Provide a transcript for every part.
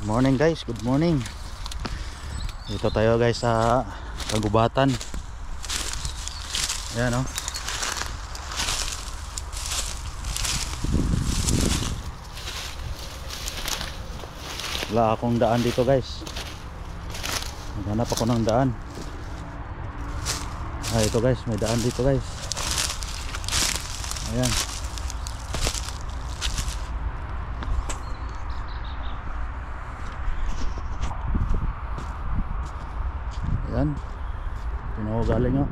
Morning guys, good morning. Dito tayo guys sa kagubatan. Ayan o. Wala akong daan dito guys. Naghanap ako ng daan. Ito guys, may daan dito guys. Ayan. Ayan. Pinaw galing o.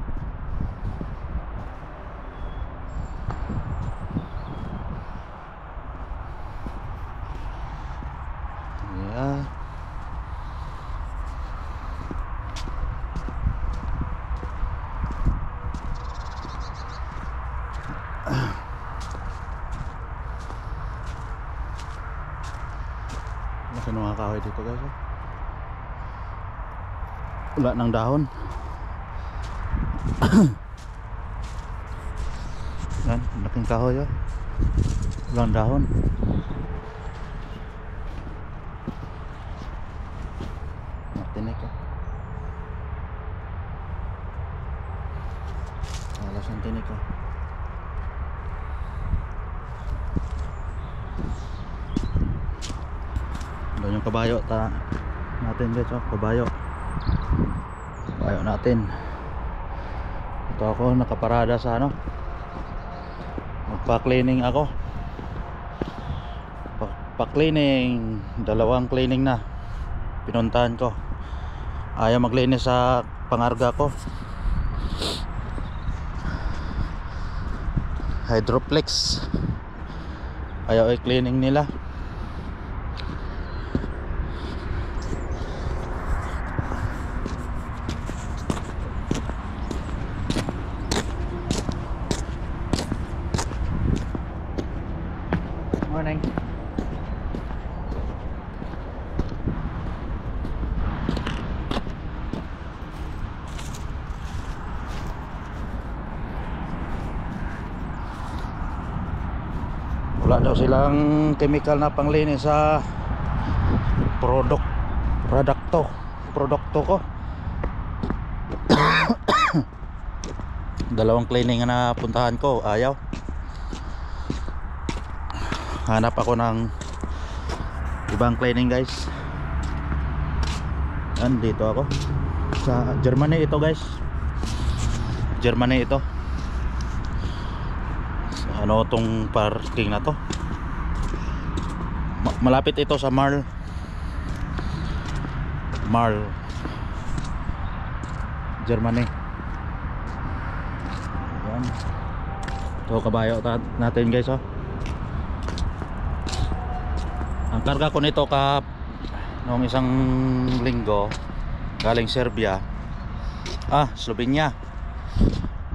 Ayan. Laki ng mga kahoy dito guys oh. Wala ng dahon. Yan, laking kahoy oh. Walang dahon. Matinik oh. Alas ang tinik oh. Doon yung kabayo natin guys oh, kabayo natin. Ito ako nakaparada sa ano, magpa-cleaning ako. Pa-cleaning, dalawang cleaning na pinuntahan ko. Ayaw maglinis sa pangarga ko. Hydroplex ayaw i-cleaning nila. Morning. Wala daw silang chemical na panglinis sa produkto ko. Dalawang cleaning na puntahan ko, ayaw. Hanap ako ng ibang cleaning guys. Yan, dito ako sa Germany ito guys. Germany ito. Ano tong parking na to? Malapit ito sa Marl, Germany. Yan. Ito kabayo natin guys oh. Ang karga ko nito noong isang linggo galing Serbia, Slovenia,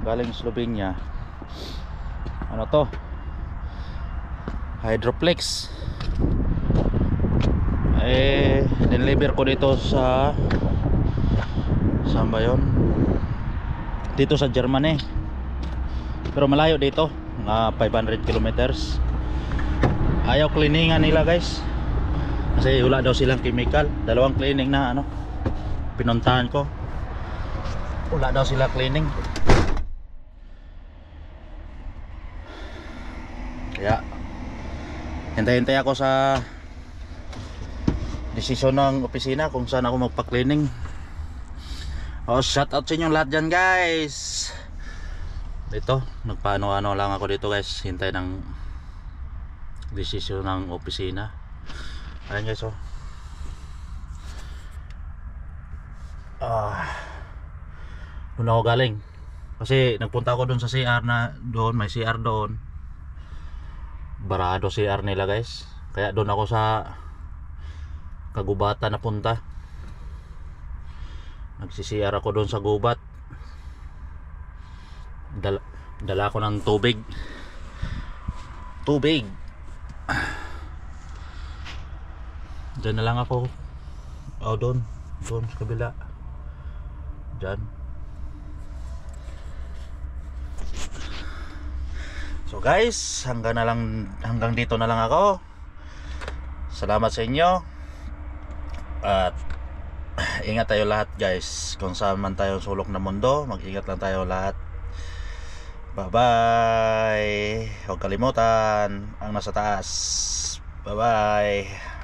galing Slovenia. Ano to, Hydroplex. Dineliver ko dito sa saan ba yun? Dito sa Germany, pero malayo dito, mga 500 kilometers. Ayaw cleaningan nila guys kasi wala daw silang chemical. Dalawang cleaning na ano pinuntahan ko, wala daw sila cleaning. Kaya hintay-hintay ako sa desisyon ng opisina kung saan ako magpa-cleaning. Shout out sa inyo lahat dyan guys. Dito nagpaano-ano lang ako dito guys, hintay ng desisyon ng opisina. Ayan guys oh. Doon ako galing kasi nagpunta ako doon sa CR na doon, may CR doon. Barado CR nila guys, kaya doon ako sa kagubatan na punta. Nagsi-CR ako doon sa gubat. Dala ko ng tubig. Diyan na lang ako. Doon sa kabila. Diyan. So guys, hanggang dito na lang ako. Salamat sa inyo. At ingat tayo lahat guys, kung saan man tayo sulok ng mundo, mag-ingat lang tayo lahat. Bye bye. Huwag kalimutan ang nasa taas. Bye bye.